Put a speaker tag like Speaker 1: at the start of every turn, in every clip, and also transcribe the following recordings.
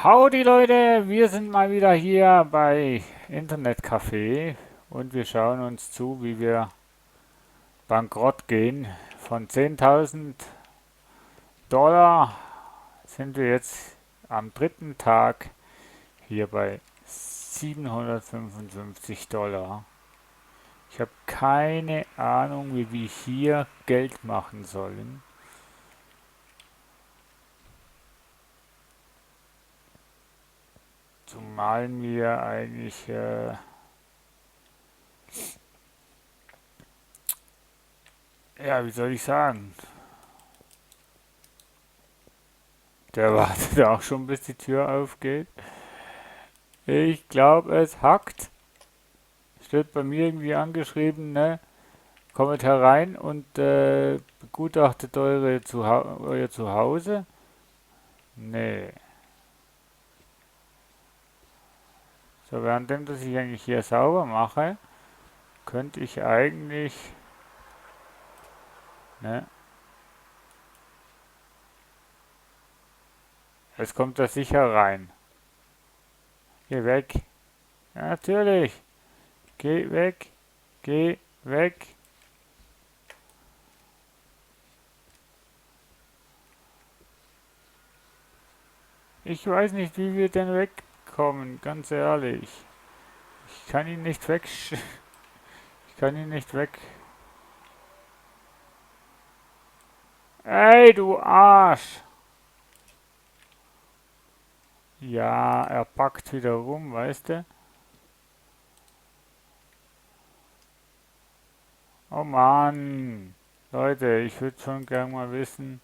Speaker 1: Howdy Leute, wir sind mal wieder hier bei Internetcafé und wir schauen uns zu, wie wir bankrott gehen. Von 10.000 Dollar sind wir jetzt am dritten Tag hier bei 755 Dollar. Ich habe keine Ahnung, wie wir hier Geld machen sollen. Zumal wir eigentlich, ja, wie soll ich sagen, der wartet auch schon, bis die Tür aufgeht. Ich glaube, es hackt. Steht bei mir irgendwie angeschrieben, ne? Kommt herein und begutachtet euer Zuhause. Nee. So, währenddem, dass ich eigentlich hier sauber mache, könnte ich eigentlich, ne? Es kommt da sicher rein. Geh weg. Ja, natürlich. Geh weg. Geh weg. Ich weiß nicht, wie wir denn wegkommen, ganz ehrlich. Ich kann ihn nicht weg. Ich kann ihn nicht weg. Ey, du Arsch! Ja, er packt wieder rum, weißt du? Oh Mann! Leute, ich würde schon gern mal wissen,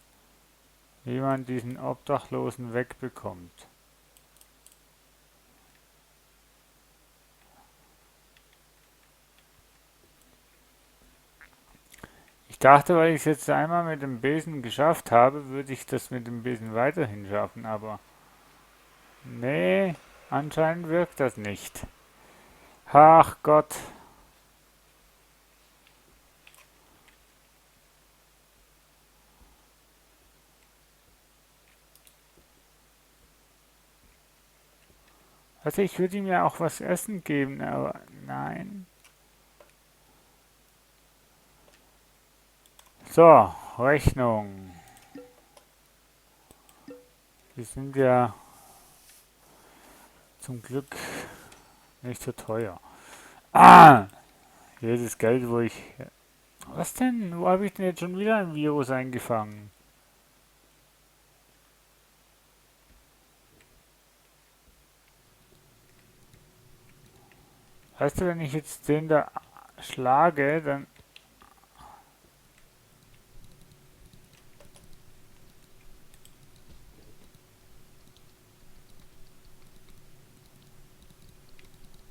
Speaker 1: wie man diesen Obdachlosen wegbekommt. Ich dachte, weil ich es jetzt einmal mit dem Besen geschafft habe, würde ich das mit dem Besen weiterhin schaffen, aber nee, anscheinend wirkt das nicht. Ach Gott. Also ich würde ihm ja auch was essen geben, aber nein. So, Rechnung. Die sind ja zum Glück nicht so teuer. Ah! Jedes Geld, wo ich... Was denn? Wo habe ich denn jetzt schon wieder ein Virus eingefangen? Weißt du, wenn ich jetzt den da schlage, dann...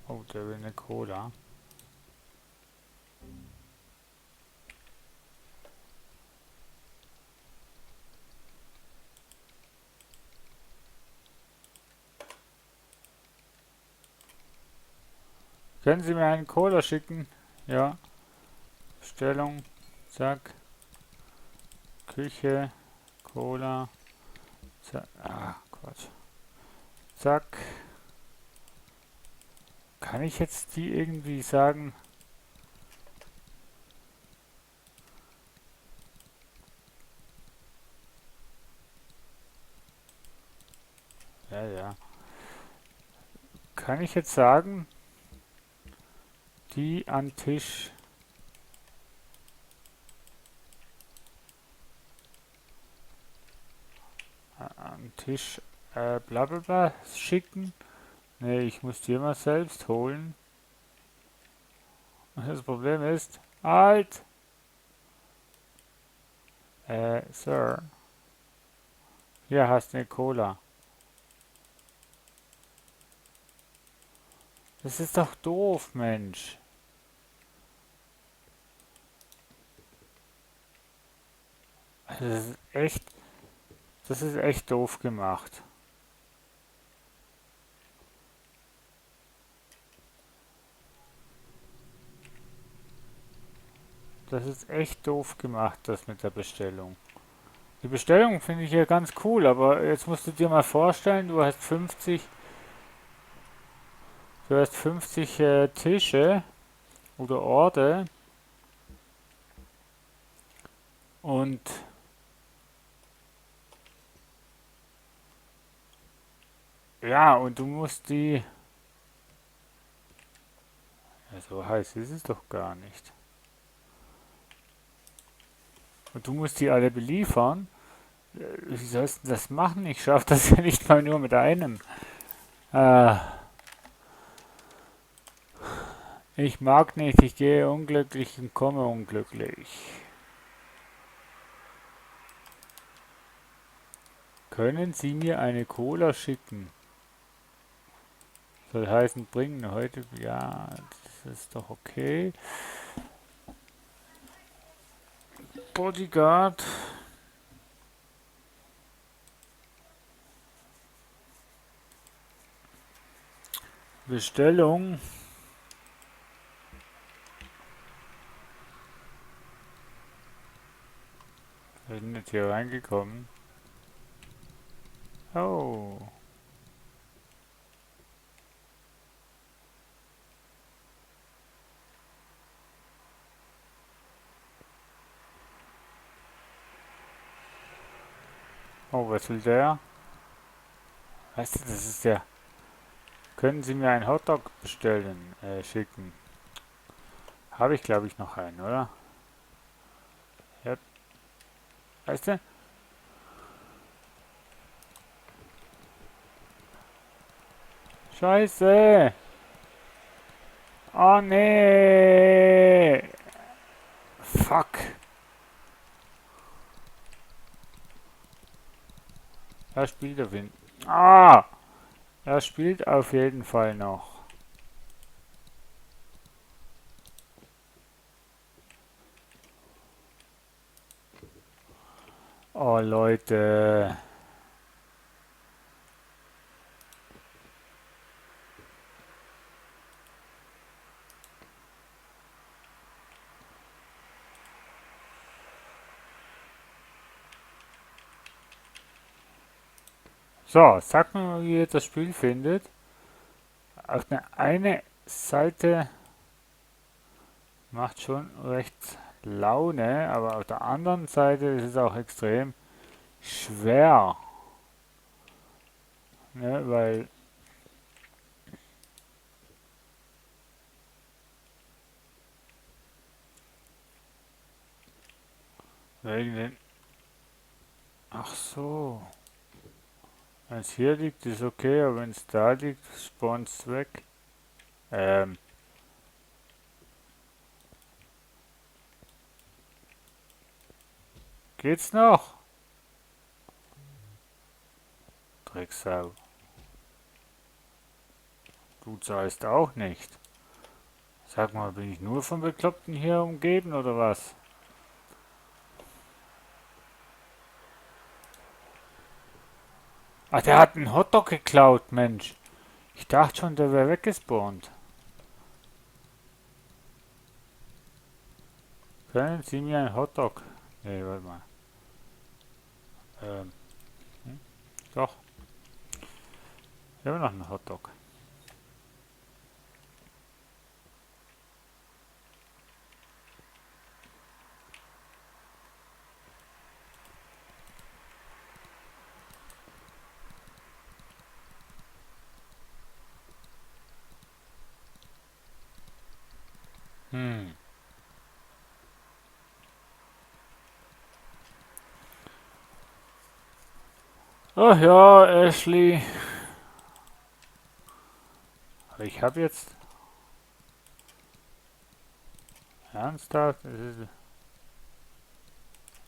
Speaker 1: Oh, der will eine Cola. Können Sie mir einen Cola schicken? Ja. Bestellung. Zack. Küche. Cola. Zack. Ah, Quatsch. Zack. Kann ich jetzt die irgendwie sagen? Ja, ja. Kann ich jetzt sagen, die an Tisch... An Tisch bla bla bla schicken? Nee, ich muss die immer selbst holen. Und das Problem ist, halt! Sir, hier hast du eine Cola. Das ist doch doof, Mensch. Das ist echt, das ist echt doof gemacht. Das ist echt doof gemacht, das mit der Bestellung. Die Bestellung finde ich hier ganz cool, aber jetzt musst du dir mal vorstellen, du hast 50 Tische oder Orte und ja, und du musst die, ja, so heiß ist es doch gar nicht. Und du musst die alle beliefern. Wie sollst du das machen? Ich schaffe das ja nicht mal nur mit einem. Äh, Ich mag nicht, ich gehe unglücklich und komme unglücklich. Können Sie mir eine Cola schicken? Soll heißen, bringen heute. Ja, das ist doch okay. Bodyguard. Bestellung. Wir sind jetzt hier reingekommen. Oh. Oh, was will der? Weißt du, das ist der. Können Sie mir einen Hotdog bestellen, schicken? Habe ich, glaube ich, noch einen, oder? Ja, weißt du? Scheiße! Oh nee! Fuck! Er spielt auf jeden Ah! Er spielt auf jeden Fall noch. Oh Leute. So, sag mir mal, wie ihr das Spiel findet. Auf der eine Seite macht schon recht Laune, aber auf der anderen Seite ist es auch extrem schwer. Ne, weil wegen den. Ach so. Wenn es hier liegt, ist okay, aber wenn es da liegt, spawnt es weg. Ähm, geht's noch? Drecksau. Du zahlst auch nicht. Sag mal, bin ich nur von Bekloppten hier umgeben oder was? Ach, der hat einen Hotdog geklaut, Mensch. Ich dachte schon, der wäre weggespawnt. Können Sie mir einen Hotdog? Nee, warte mal. Ähm, doch. Ich habe noch einen Hotdog. Hm. Ach ja, Ashley. Aber ich habe jetzt. Ernsthaft?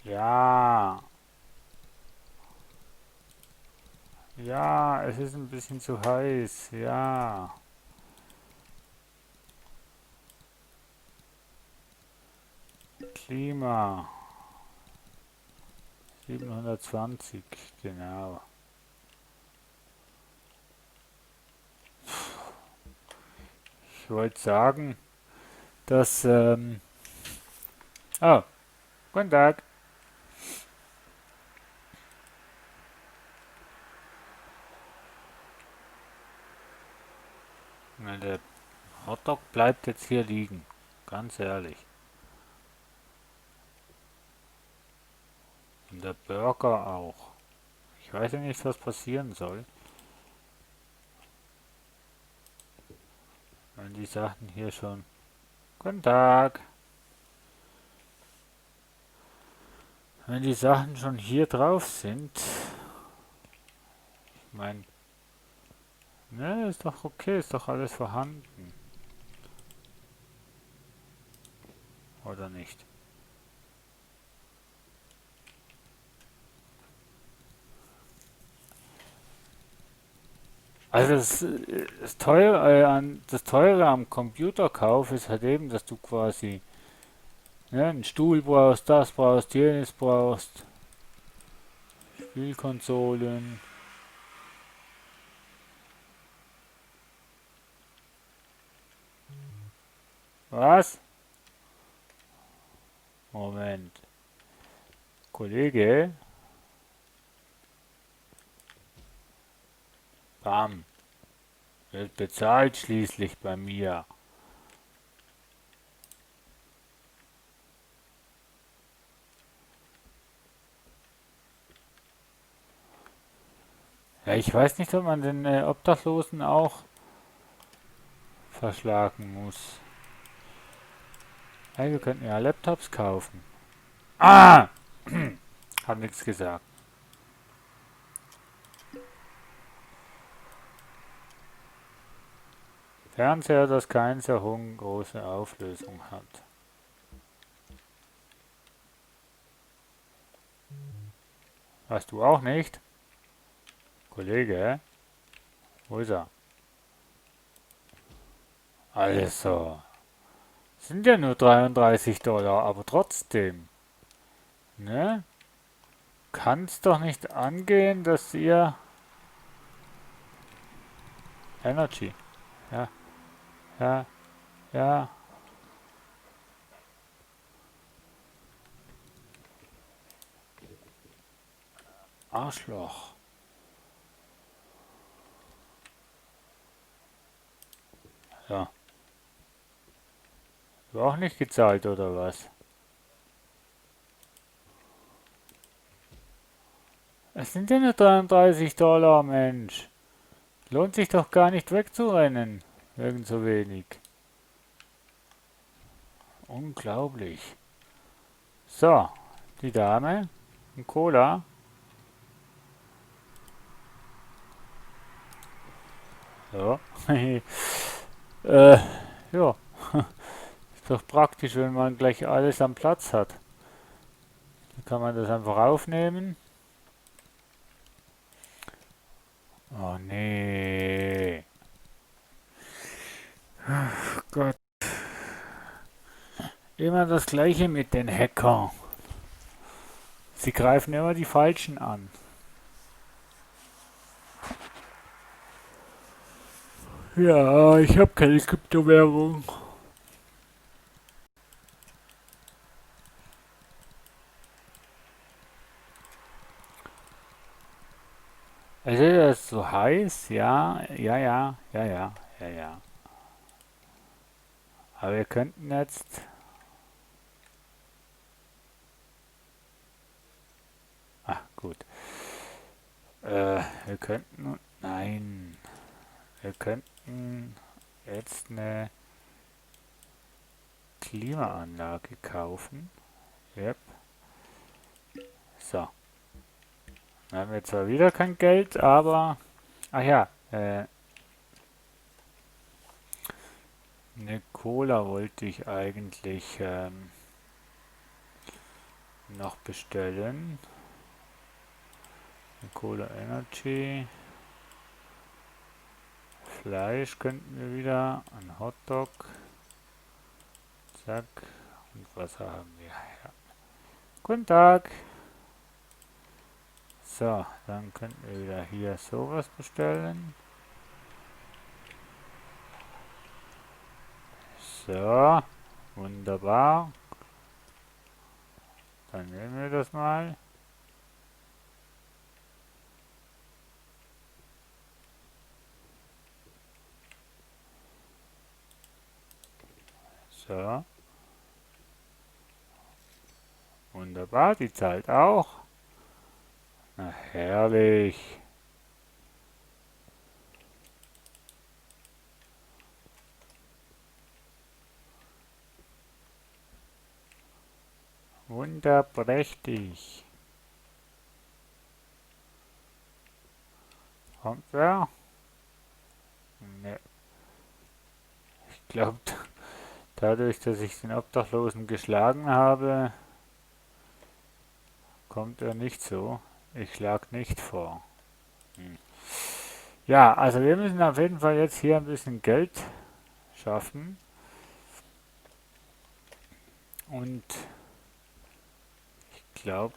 Speaker 1: Ja. Ja, es ist ein bisschen zu heiß. Ja. Klima. 720, genau. Ich wollte sagen, dass. Oh, guten Tag. Der Hotdog bleibt jetzt hier liegen. Ganz ehrlich. Und der Burger auch. Ich weiß ja nicht, was passieren soll. Wenn die Sachen hier schon... Guten Tag! Wenn die Sachen schon hier drauf sind... Ich meine... Ne, ist doch okay, ist doch alles vorhanden. Oder nicht? Also das Teure am Computerkauf ist halt eben, dass du quasi einen Stuhl brauchst, das brauchst, jenes brauchst, Spielkonsolen. Was? Moment. Kollege? Bam. Wird bezahlt schließlich bei mir. Ja, ich weiß nicht, ob man den Obdachlosen auch verschlagen muss. Hey, wir könnten ja Laptops kaufen. Ah! Hab nichts gesagt. Fernseher, das keine sehr große Auflösung hat. Hast du auch nicht? Kollege, wo ist er? Also, sind ja nur 33 Dollar, aber trotzdem. Ne? Kann's doch nicht angehen, dass ihr... Energy. Ja, ja, ja. Arschloch. Ja. Du auch nicht gezahlt, oder was? Es sind ja nur 33 Dollar, Mensch. Lohnt sich doch gar nicht wegzurennen. Irgend so wenig. Unglaublich. So, die Dame. Ein Cola. So. Ja. Ist doch praktisch, wenn man gleich alles am Platz hat. Dann kann man das einfach aufnehmen. Oh nee. Ach Gott. Immer das gleiche mit den Hackern. Sie greifen immer die Falschen an. Ja, ich habe keine Kryptowährung. Also das ist so heiß, ja, ja, ja, ja, ja, ja, ja. Aber wir könnten jetzt... Ach gut. Wir könnten... Nein. Wir könnten jetzt eine Klimaanlage kaufen. Yep. So. Dann haben wir zwar wieder kein Geld, aber... Ach ja, eine Cola wollte ich eigentlich noch bestellen. Eine Cola Energy. Fleisch könnten wir wieder. Ein Hotdog. Zack. Und Wasser haben wir. Ja. Guten Tag. So, dann könnten wir wieder hier sowas bestellen. So, wunderbar. Dann nehmen wir das mal. So. Wunderbar, die zahlt auch. Na herrlich. Wunderprächtig. Kommt wer? Ne. Ich glaube, dadurch, dass ich den Obdachlosen geschlagen habe, kommt er nicht so. Ich schlage nicht vor. Ja, also wir müssen auf jeden Fall jetzt hier ein bisschen Geld schaffen. Und ich glaube,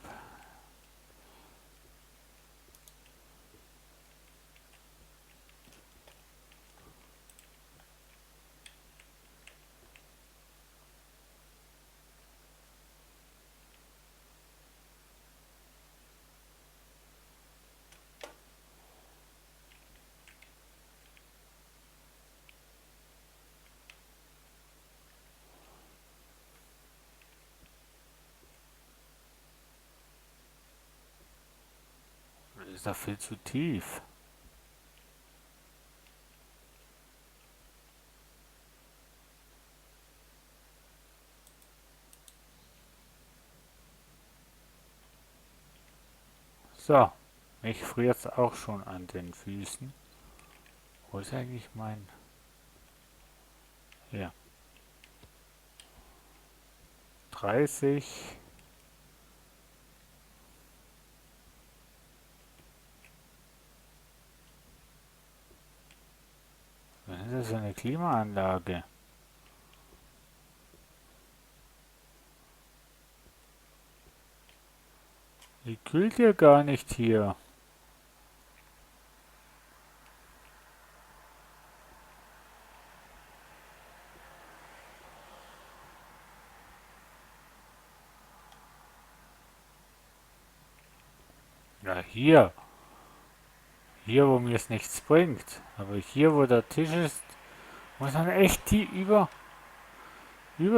Speaker 1: das ist doch viel zu tief. So, mich friert es auch schon an den Füßen. Wo ist eigentlich mein... Ja, 30. Was ist das für eine Klimaanlage? Die kühlt ja gar nicht hier. Ja, hier. Hier, wo mir es nichts bringt. Aber hier, wo der Tisch ist, muss man echt die über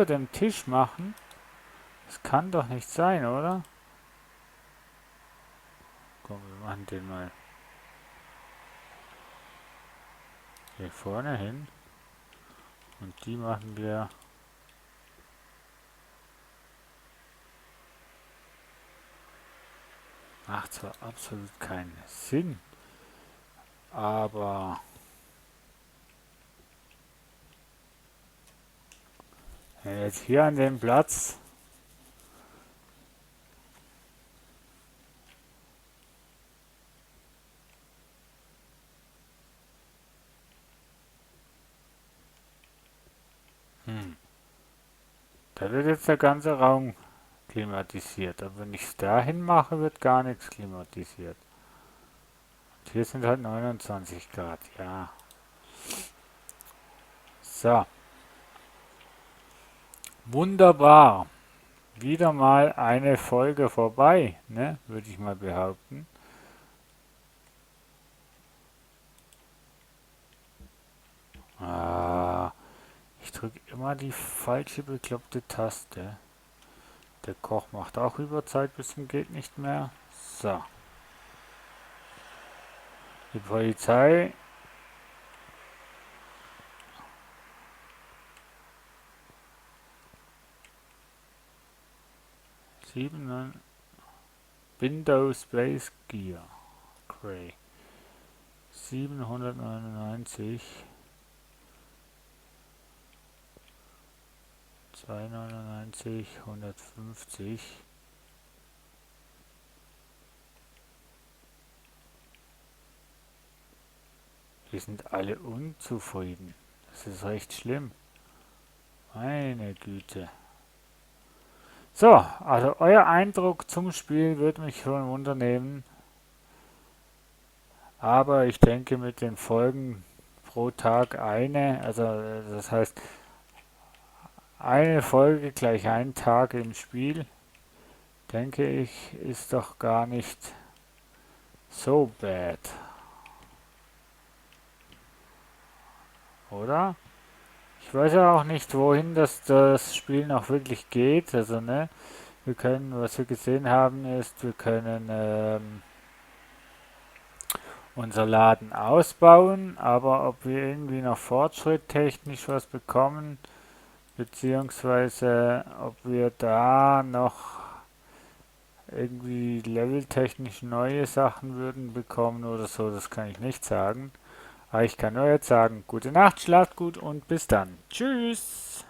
Speaker 1: dem Tisch machen. Das kann doch nicht sein, oder? Komm, wir machen den mal hier vorne hin. Und die machen wir... Macht zwar absolut keinen Sinn, aber... Jetzt hier an dem Platz... Da wird jetzt der ganze Raum klimatisiert. Aber wenn ich es dahin mache, wird gar nichts klimatisiert. Und hier sind halt 29 Grad, ja. So. Wunderbar. Wieder mal eine Folge vorbei, ne? Würde ich mal behaupten. Ich drücke immer die falsche bekloppte Taste. Der Koch macht auch Überzeit bis zum geht nicht mehr. So. Die Polizei. Windows Base Gear. Gray. 799. 299, 150. Die sind alle unzufrieden. Das ist recht schlimm. Meine Güte. So, also euer Eindruck zum Spiel würde mich schon wundernehmen. Aber ich denke mit den Folgen pro Tag eine, also das heißt eine Folge gleich einen Tag im Spiel, denke ich, ist doch gar nicht so bad. Oder? Ich weiß ja auch nicht, wohin das Spiel noch wirklich geht. Also, ne, wir können, was wir gesehen haben, ist, wir können unser Laden ausbauen, aber ob wir irgendwie noch Fortschritt technisch was bekommen, beziehungsweise ob wir da noch irgendwie leveltechnisch neue Sachen würden bekommen oder so, das kann ich nicht sagen. Aber ich kann nur jetzt sagen, gute Nacht, schlaft gut und bis dann. Tschüss!